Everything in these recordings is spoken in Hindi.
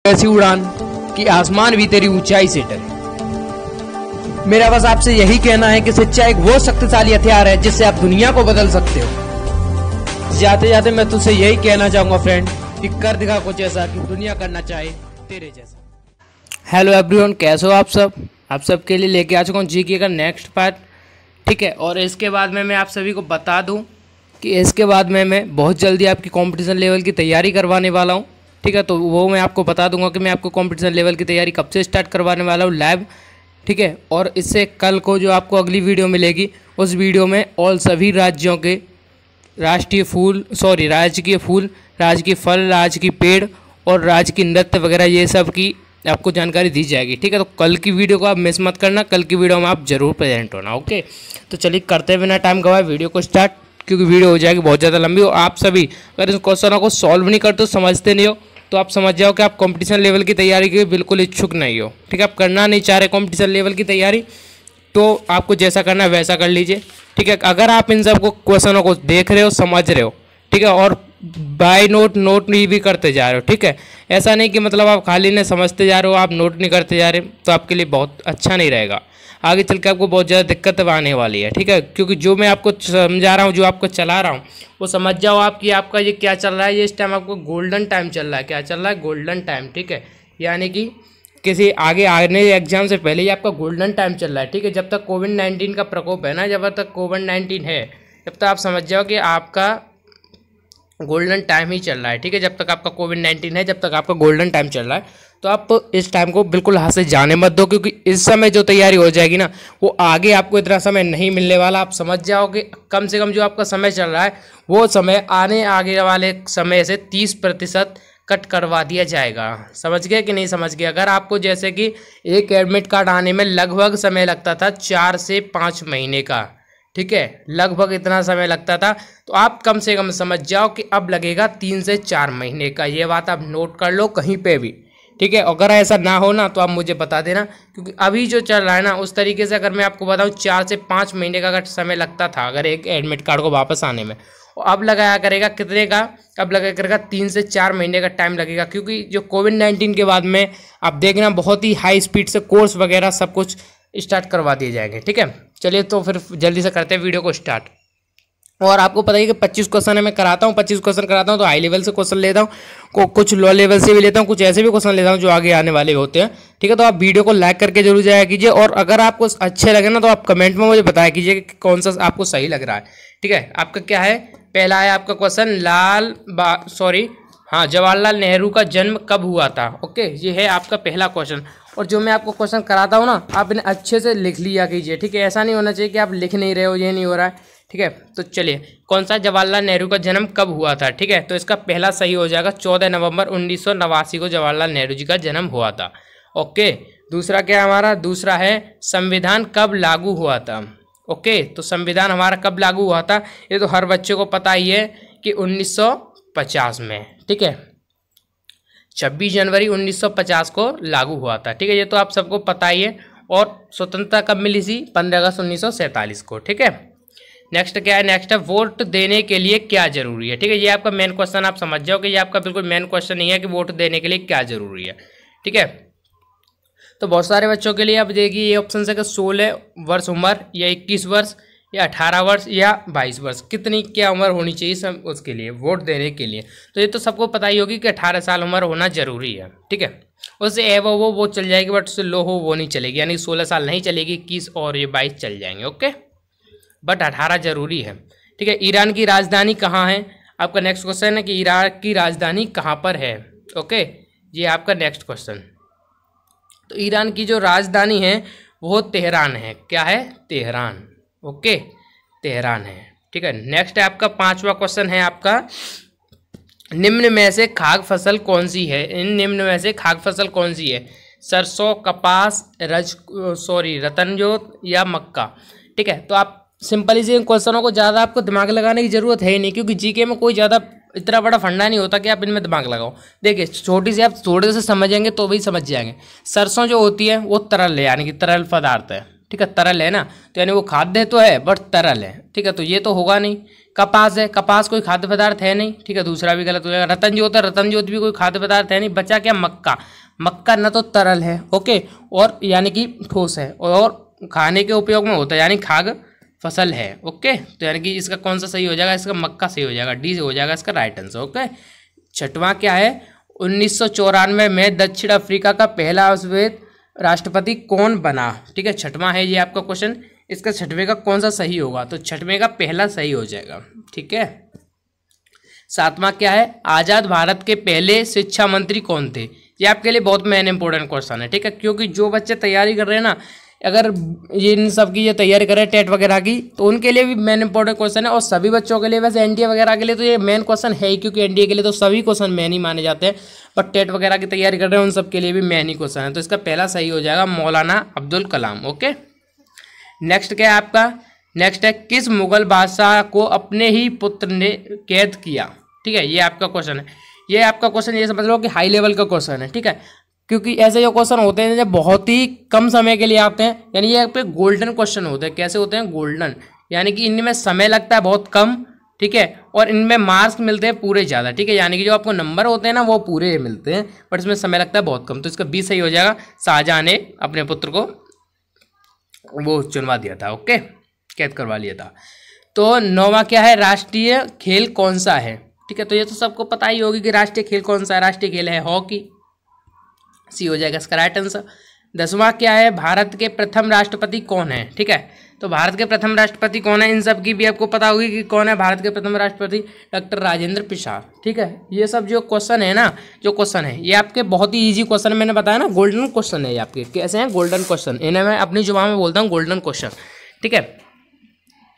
ऐसी उड़ान कि आसमान भी तेरी ऊंचाई से डरे। मेरा बस आपसे यही कहना है कि सच्चा एक वो शक्तिशाली हथियार है जिससे आप दुनिया को बदल सकते हो। जाते जाते मैं तुझसे यही कहना चाहूंगा फ्रेंड कि कर दिखा कुछ ऐसा कि दुनिया करना चाहे तेरे जैसा। हेलो एवरीवन, कैसे हो आप सब? आप सबके लिए लेके आ चुका हूँ जीके का नेक्स्ट पार्ट, ठीक है। और इसके बाद में मैं आप सभी को बता दूं कि इसके बाद में मैं बहुत जल्दी आपकी कंपटीशन लेवल की तैयारी करवाने वाला हूं, ठीक है। तो वो मैं आपको बता दूंगा कि मैं आपको कंपटीशन लेवल की तैयारी कब से स्टार्ट करवाने वाला हूं लाइव, ठीक है। और इससे कल को जो आपको अगली वीडियो मिलेगी उस वीडियो में ऑल सभी राज्यों के राजकीय फूल, राजकीय फल, राजकीय पेड़ और राजकीय नृत्य वगैरह ये सब की आपको जानकारी दी जाएगी, ठीक है। तो कल की वीडियो को आप मिस मत करना, कल की वीडियो में आप जरूर प्रेजेंट होना, ओके। तो चलिए करते बिना टाइम गवाए वीडियो को स्टार्ट, क्योंकि वीडियो हो जाएगी बहुत ज़्यादा लंबी। और आप सभी अगर इस क्वेश्चनों को सॉल्व नहीं करते, समझते नहीं हो, तो आप समझ जाओ कि आप कंपटीशन लेवल की तैयारी के लिए बिल्कुल इच्छुक नहीं हो, ठीक है। आप करना नहीं चाह रहे कंपटीशन लेवल की तैयारी, तो आपको जैसा करना है वैसा कर लीजिए, ठीक है। अगर आप इन सब क्वेश्चनों को देख रहे हो, समझ रहे हो, ठीक है, और बाय नोट भी करते जा रहे हो, ठीक है। ऐसा नहीं कि मतलब आप खाली ने समझते जा रहे हो, आप नोट नहीं करते जा रहे, तो आपके लिए बहुत अच्छा नहीं रहेगा। आगे चल के आपको बहुत ज़्यादा दिक्कत आने वाली है, ठीक है। क्योंकि जो मैं आपको समझा रहा हूँ, जो आपको चला रहा हूँ, वो समझ जाओ आप कि आपका ये क्या चल रहा है। ये इस टाइम आपको गोल्डन टाइम चल रहा है। क्या चल रहा है? गोल्डन टाइम, ठीक है। यानी कि किसी आगे आने एग्जाम से पहले ही आपका गोल्डन टाइम चल रहा है, ठीक है। जब तक कोविड-19 का प्रकोप है ना, जब तक कोविड-19 है, जब तक आप समझ जाओ कि आपका गोल्डन टाइम ही चल रहा है, ठीक है। जब तक आपका कोविड-19 है, जब तक आपका गोल्डन टाइम चल रहा है, तो आप इस टाइम को बिल्कुल हाथ से जाने मत दो, क्योंकि इस समय जो तैयारी हो जाएगी ना, वो आगे आपको इतना समय नहीं मिलने वाला। आप समझ जाओ कि कम से कम जो आपका समय चल रहा है, वो समय आगे वाले समय से 30% कट करवा दिया जाएगा। समझ गए कि नहीं समझ गए? अगर आपको जैसे कि एक एडमिट कार्ड आने में लगभग समय लगता था 4 से 5 महीने का, ठीक है, लगभग इतना समय लगता था, तो आप कम से कम समझ जाओ कि अब लगेगा 3 से 4 महीने का। ये बात आप नोट कर लो कहीं पे भी, ठीक है। अगर ऐसा ना हो ना, तो आप मुझे बता देना, क्योंकि अभी जो चल रहा है ना, उस तरीके से अगर मैं आपको बताऊं 4 से 5 महीने का अगर समय लगता था अगर एक एडमिट कार्ड को वापस आने में, और अब लगाया करेगा कितने का? अब लगाया करेगा 3 से 4 महीने का टाइम लगेगा। क्योंकि जो कोविड-19 के बाद में आप देखना बहुत ही हाई स्पीड से कोर्स वगैरह सब कुछ स्टार्ट करवा दिए जाएंगे, ठीक है। चलिए तो फिर जल्दी से करते हैं वीडियो को स्टार्ट। और आपको पता है कि 25 क्वेश्चन है मैं कराता हूँ, 25 क्वेश्चन कराता हूँ, तो हाई लेवल से क्वेश्चन लेता हूँ, कुछ लो लेवल से भी लेता हूँ, कुछ ऐसे भी क्वेश्चन लेता हूँ जो आगे आने वाले होते हैं, ठीक है। तो आप वीडियो को लाइक करके जरूर जाया कीजिए, और अगर आपको अच्छे लगे ना, तो आप कमेंट में मुझे बताया कीजिए कि कौन सा आपको सही लग रहा है, ठीक है। आपका क्या है? पहला है आपका क्वेश्चन, जवाहरलाल नेहरू का जन्म कब हुआ था? ओके, ये है आपका पहला क्वेश्चन। और जो मैं आपको क्वेश्चन कराता हूँ ना, आप इन्हें अच्छे से लिख लिया कीजिए, ठीक है। ऐसा नहीं होना चाहिए कि आप लिख नहीं रहे हो, ये नहीं हो रहा है, ठीक है। तो चलिए, कौन सा जवाहरलाल नेहरू का जन्म कब हुआ था, ठीक है। तो इसका पहला सही हो जाएगा 14 नवंबर 1989 को जवाहरलाल नेहरू जी का जन्म हुआ था, ओके। दूसरा क्या हमारा? दूसरा है संविधान कब लागू हुआ था? ओके, तो संविधान हमारा कब लागू हुआ था? ये तो हर बच्चे को पता ही है कि 1950 में, ठीक है। 26 जनवरी 1950 को लागू हुआ था, ठीक है। ये तो आप सबको पता ही है। और स्वतंत्रता कब मिली थी? 15 अगस्त 1947 को, ठीक है। नेक्स्ट क्या है? नेक्स्ट है वोट देने के लिए क्या जरूरी है, ठीक है। ये आपका मेन क्वेश्चन, आप समझ जाओ कि ये आपका बिल्कुल मेन क्वेश्चन नहीं है कि वोट देने के लिए क्या जरूरी है, ठीक है। तो बहुत सारे बच्चों के लिए अब देखिए ये ऑप्शन है कि 16 वर्ष उम्र, या 21 वर्ष, या 18 वर्ष, या 22 वर्ष, कितनी क्या उम्र होनी चाहिए सब उसके लिए वोट देने के लिए। तो ये तो सबको पता ही होगी कि 18 साल उम्र होना जरूरी है, ठीक है। उससे ए वो चल जाएगी, बट उससे लो हो वो नहीं चलेगी, यानी 16 साल नहीं चलेगी, 21 और ये 22 चल जाएंगे, ओके। बट 18 जरूरी है, ठीक है। ईरान की राजधानी कहाँ है? आपका नेक्स्ट क्वेश्चन है कि ईरान की राजधानी कहाँ पर है, ओके। ये आपका नेक्स्ट क्वेश्चन। तो ईरान की जो राजधानी है वो तेहरान है। क्या है? तेहरान, ओके, तेहरान है, ठीक है। नेक्स्ट है आपका 5वां क्वेश्चन है आपका, निम्न में से खाद्य फसल कौन सी है? इन निम्न में से खाद्य फसल कौन सी है? सरसों, कपास, रतनजोत या मक्का, ठीक है। तो आप सिंपली से इन क्वेश्चनों को ज़्यादा आपको दिमाग लगाने की जरूरत है ही नहीं, क्योंकि जीके में कोई ज़्यादा इतना बड़ा फंडा नहीं होता कि आप इनमें दिमाग लगाओ। देखिए छोटी सी आप थोड़े से समझेंगे तो भी समझ जाएंगे। सरसों जो होती है वो तरल है, यानी कि तरल पदार्थ है, ठीक है। तरल है ना, तो यानी वो खाद्य तो है बट तरल है, ठीक है। तो ये तो होगा नहीं। कपास है, कपास कोई खाद्य पदार्थ है नहीं, ठीक है, दूसरा भी गलत हो जाएगा। रतन ज्योत है, रतन ज्योत भी कोई खाद्य पदार्थ है नहीं। बचा क्या? मक्का, मक्का न तो तरल है, ओके, और यानी कि ठोस है, और खाने के उपयोग में होता है, यानी खाद्य फसल है, ओके। तो यानी कि इसका कौन सा सही हो जाएगा? इसका मक्का सही हो जाएगा, डी हो जाएगा इसका राइट आंसर, ओके। छठवां क्या है? 1994 में दक्षिण अफ्रीका का पहला श्वेत राष्ट्रपति कौन बना? ठीक है, छठवां है ये आपका क्वेश्चन। इसका छठवें का कौन सा सही होगा? तो छठवें का पहला सही हो जाएगा, ठीक है। सातवां क्या है? आजाद भारत के पहले शिक्षा मंत्री कौन थे? ये आपके लिए बहुत मेन इंपॉर्टेंट क्वेश्चन है, ठीक है, क्योंकि जो बच्चे तैयारी कर रहे हैं ना, अगर ये इन सब की ये तैयारी कर रहे हैं टेट वगैरह की, तो उनके लिए भी मेन इंपॉर्टेंट क्वेश्चन है, और सभी बच्चों के लिए, वैसे एनडीए वगैरह के लिए तो ये मेन क्वेश्चन है ही, क्योंकि एनडीए के लिए तो सभी क्वेश्चन मेन ही माने जाते हैं, बट टेट वगैरह की तैयारी कर रहे हैं उन सब के लिए भी मेन ही क्वेश्चन है। तो इसका पहला सही हो जाएगा मौलाना अब्दुल कलाम, ओके। नेक्स्ट क्या है आपका? नेक्स्ट है किस मुगल बादशाह को अपने ही पुत्र ने कैद किया? ठीक है, ये आपका क्वेश्चन है। ये आपका क्वेश्चन ये समझ लो कि हाई लेवल का क्वेश्चन है, ठीक है, क्योंकि ऐसे जो क्वेश्चन होते हैं जब बहुत ही कम समय के लिए आते हैं, यानी ये पे गोल्डन क्वेश्चन होते हैं। कैसे होते हैं? गोल्डन, यानी कि इनमें समय लगता है बहुत कम, ठीक है, और इनमें मार्क्स मिलते हैं पूरे ज़्यादा, ठीक है, यानी कि जो आपको नंबर होते हैं ना वो पूरे मिलते हैं, बट इसमें समय लगता है बहुत कम। तो इसका बी सही हो जाएगा, शाहजहां ने अपने पुत्र को वो चुनवा दिया था, ओके, कैद करवा लिया था। तो नौवां क्या है? राष्ट्रीय खेल कौन सा है? ठीक है, तो ये तो सबको पता ही होगी कि राष्ट्रीय खेल कौन सा है। राष्ट्रीय खेल है हॉकी, सी हो जाएगा इसका राइट आंसर। 10वां क्या है? भारत के प्रथम राष्ट्रपति कौन है? ठीक है, तो भारत के प्रथम राष्ट्रपति कौन है? इन सब की भी आपको पता होगी कि कौन है भारत के प्रथम राष्ट्रपति। डॉक्टर राजेंद्र प्रसाद, ठीक है। ये सब जो क्वेश्चन है ना, जो क्वेश्चन है ये आपके बहुत ही इजी क्वेश्चन, मैंने बताया ना गोल्डन क्वेश्चन है ये आपके। कैसे हैं? गोल्डन क्वेश्चन, इन्हें मैं अपनी जुबान में बोलता हूँ गोल्डन क्वेश्चन, ठीक है।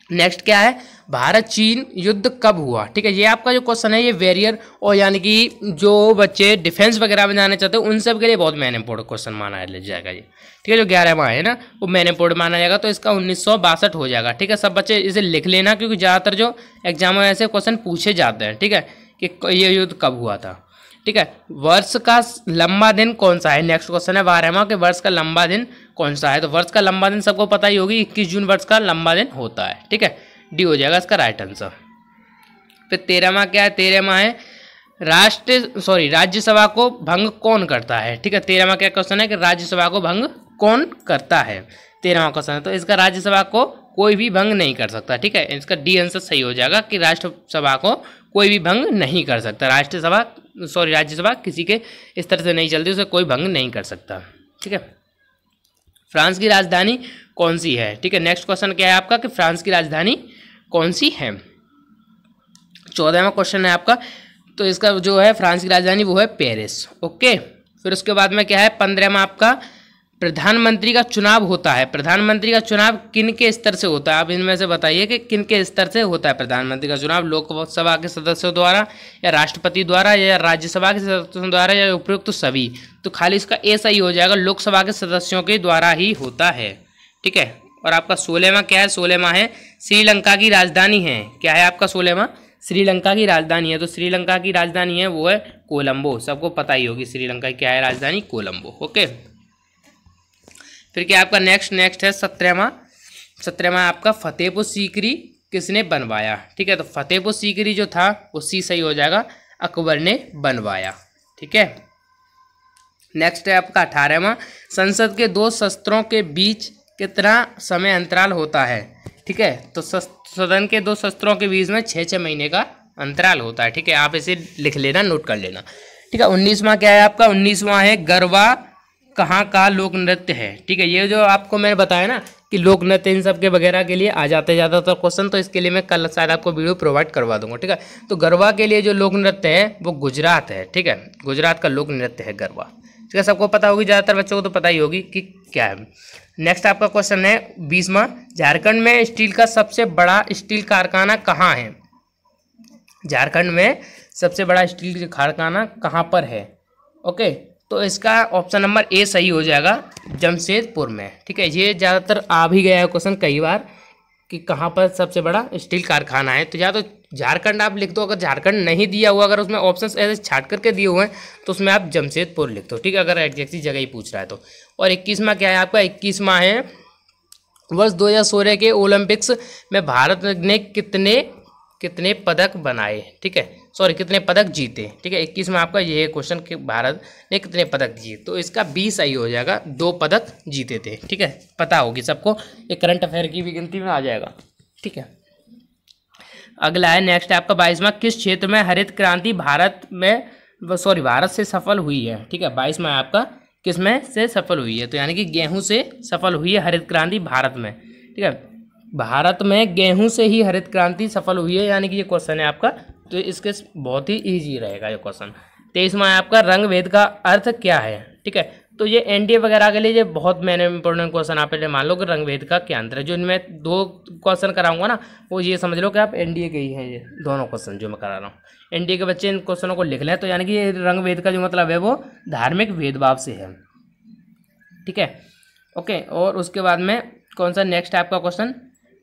नेक्स्ट क्या है? भारत चीन युद्ध कब हुआ? ठीक है, ये आपका जो क्वेश्चन है ये वेरियर, और यानी कि जो बच्चे डिफेंस वगैरह में जाना चाहते हैं उन सब के लिए बहुत मेन इंपॉर्टेंट क्वेश्चन माना जाएगा ये, ठीक है। जो 11वां है ना वो मेन इंपॉर्टेंट माना जाएगा, तो इसका 1962 हो जाएगा, ठीक है। सब बच्चे इसे लिख लेना, क्योंकि ज़्यादातर जो एग्जाम में ऐसे क्वेश्चन पूछे जाते हैं, ठीक है, कि ये युद्ध कब हुआ था, ठीक है। वर्ष का लंबा दिन कौन सा है? नेक्स्ट क्वेश्चन है 12वां कि वर्ष का लंबा दिन कौन सा है? तो वर्ष का लंबा दिन सबको पता ही होगी, 21 जून वर्ष का लंबा दिन होता है, ठीक है, डी हो जाएगा इसका राइट आंसर। फिर 13वां क्या है? 13वां है राज्यसभा को भंग कौन करता है? ठीक है, 13वां क्या क्वेश्चन है कि राज्यसभा को भंग कौन करता है? 13वां क्वेश्चन है, तो इसका राज्यसभा को कोई भी भंग नहीं कर सकता, ठीक है। इसका डी आंसर सही हो जाएगा कि राष्ट्रसभा को कोई भी भंग नहीं कर सकता। राज्यसभा किसी के इस तरह से नहीं चलती, उसे कोई भंग नहीं कर सकता, ठीक है। फ्रांस की राजधानी कौन सी है? ठीक है, नेक्स्ट क्वेश्चन क्या है आपका कि फ्रांस की राजधानी कौन सी है? 14वां क्वेश्चन है आपका, तो इसका जो है फ्रांस की राजधानी वो है पेरिस, ओके। फिर उसके बाद में क्या है? 15वां आपका प्रधानमंत्री का चुनाव होता है। प्रधानमंत्री का चुनाव किन के स्तर से होता है? आप इनमें से बताइए कि किन के स्तर से होता है प्रधानमंत्री का चुनाव? लोकसभा के सदस्यों द्वारा, या राष्ट्रपति द्वारा, या राज्यसभा के सदस्यों द्वारा, या उपयुक्त तो सभी? तो खाली इसका ए सही हो जाएगा, लोकसभा के सदस्यों के द्वारा ही होता है, ठीक है। और आपका 16वां क्या है? 16वां है श्रीलंका की राजधानी है। क्या है आपका 16वां? श्रीलंका की राजधानी है। तो श्रीलंका की राजधानी है वो है कोलंबो, सबको पता ही होगी श्रीलंका की क्या है राजधानी? कोलंबो, ओके। फिर क्या आपका नेक्स्ट है 17वां आपका फतेहपुर सीकरी किसने बनवाया? ठीक है, तो फतेहपुर सीकरी जो था वो सी सही हो जाएगा, अकबर ने बनवाया, ठीक है। नेक्स्ट है आपका 18वां संसद के दो सत्रों के बीच कितना समय अंतराल होता है? ठीक है, तो सदन के दो सत्रों के बीच में 6 महीने का अंतराल होता है, ठीक है। आप इसे लिख लेना, नोट कर लेना, ठीक है। 19वां क्या है आपका? 19वां है गरबा कहाँ का लोक नृत्य है? ठीक है, ये जो आपको मैंने बताया ना कि लोक नृत्य इन सब के वगैरह के लिए आ जाते ज़्यादातर क्वेश्चन, तो इसके लिए मैं कल शायद आपको वीडियो प्रोवाइड करवा दूंगा, ठीक है। तो गरबा के लिए जो लोक नृत्य है वो गुजरात है, ठीक है, गुजरात का लोक नृत्य है गरबा, ठीक है। सबको पता होगी, ज़्यादातर बच्चों को तो पता ही होगी कि क्या है। नेक्स्ट आपका क्वेश्चन है 20वां, झारखंड में स्टील का सबसे बड़ा स्टील कारखाना कहाँ है? झारखंड में सबसे बड़ा स्टील कारखाना कहाँ पर है? ओके, तो इसका ऑप्शन नंबर ए सही हो जाएगा, जमशेदपुर में, ठीक है। ये ज़्यादातर आ भी गया है क्वेश्चन कई बार कि कहाँ पर सबसे बड़ा स्टील कारखाना है, तो या तो झारखंड आप लिख दो, अगर झारखंड नहीं दिया हुआ, अगर उसमें ऑप्शन ऐसे छाट करके दिए हुए हैं तो उसमें आप जमशेदपुर लिख दो, ठीक है, अगर एग्जैक्टली जगह ही पूछ रहा है तो। और 21वां क्या है आपका? 21वां है वर्ष 2016 के ओलंपिक्स में भारत ने कितने कितने पदक बनाए, ठीक है, सॉरी कितने पदक जीते, ठीक है। 21 में आपका ये क्वेश्चन कि भारत ने कितने पदक जीते, तो इसका 20 सही हो जाएगा, 2 पदक जीते थे, ठीक है, पता होगी सबको, ये करंट अफेयर की भी गिनती में आ जाएगा, ठीक है। अगला है नेक्स्ट आपका 22वां, किस क्षेत्र में हरित क्रांति भारत से सफल हुई है, ठीक है। 22 में आपका किस में से सफल हुई है, तो यानी कि गेहूं से सफल हुई है हरित क्रांति भारत में, ठीक है। भारत में गेहूं से ही हरित क्रांति सफल हुई है, यानी कि ये क्वेश्चन है आपका, तो इसके बहुत ही इजी रहेगा ये क्वेश्चन। 23वां है आपका, रंग भेद का अर्थ क्या है, ठीक है। तो ये एनडीए वगैरह के लिए ये बहुत मैंने इंपॉर्टेंट क्वेश्चन आप पहले मान लो कि रंग भेद का क्या अंतर है। जो इनमें 2 क्वेश्चन कराऊंगा ना, वो ये समझ लो कि आप एनडीए के ही हैं, ये दोनों क्वेश्चन जो मैं करा रहा हूँ, एनडीए के बच्चे इन क्वेश्चनों को लिख लें। तो यानी कि ये रंग भेद का जो मतलब है वो धार्मिक भेदभाव से है, ठीक है, ओके। और उसके बाद में कौन सा नेक्स्ट आपका क्वेश्चन,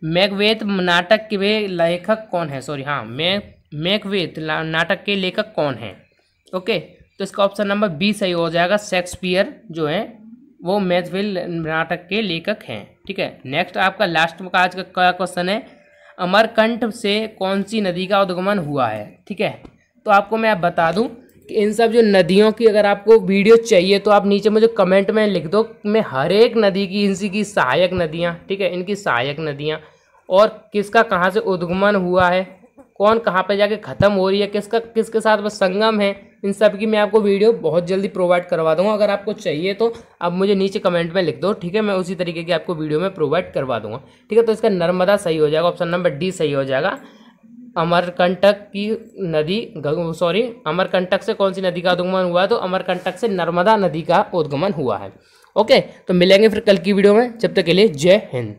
मैकबेथ नाटक के लेखक कौन है, सॉरी हाँ, मैकबेथ नाटक के लेखक कौन है, ओके। तो इसका ऑप्शन नंबर 20 सही हो जाएगा, शेक्सपियर जो है वो मैकबेथ नाटक के लेखक हैं, ठीक है। नेक्स्ट आपका लास्ट का आज का क्वेश्चन है, अमरकंटक से कौन सी नदी का उद्गमन हुआ है, ठीक है। तो आपको मैं बता दूं कि इन सब जो नदियों की अगर आपको वीडियो चाहिए तो आप नीचे मुझे कमेंट में लिख दो, मैं हर एक नदी की इनसी की सहायक नदियाँ, ठीक है, इनकी सहायक नदियाँ और किसका कहाँ से उद्गमन हुआ है, कौन कहाँ पे जाके ख़त्म हो रही है, किसका किसके साथ बस संगम है, इन सब की मैं आपको वीडियो बहुत जल्दी प्रोवाइड करवा दूंगा। अगर आपको चाहिए तो आप मुझे नीचे कमेंट में लिख दो, ठीक है, मैं उसी तरीके की आपको वीडियो में प्रोवाइड करवा दूंगा, ठीक है। तो इसका नर्मदा सही हो जाएगा, ऑप्शन नंबर डी सही हो जाएगा। अमरकंटक की नदी, सॉरी अमरकंटक से कौन सी नदी का उद्गमन हुआ है, तो अमरकंटक से नर्मदा नदी का उद्गमन हुआ है, ओके। तो मिलेंगे फिर कल की वीडियो में, जब तक के लिए जय हिंद।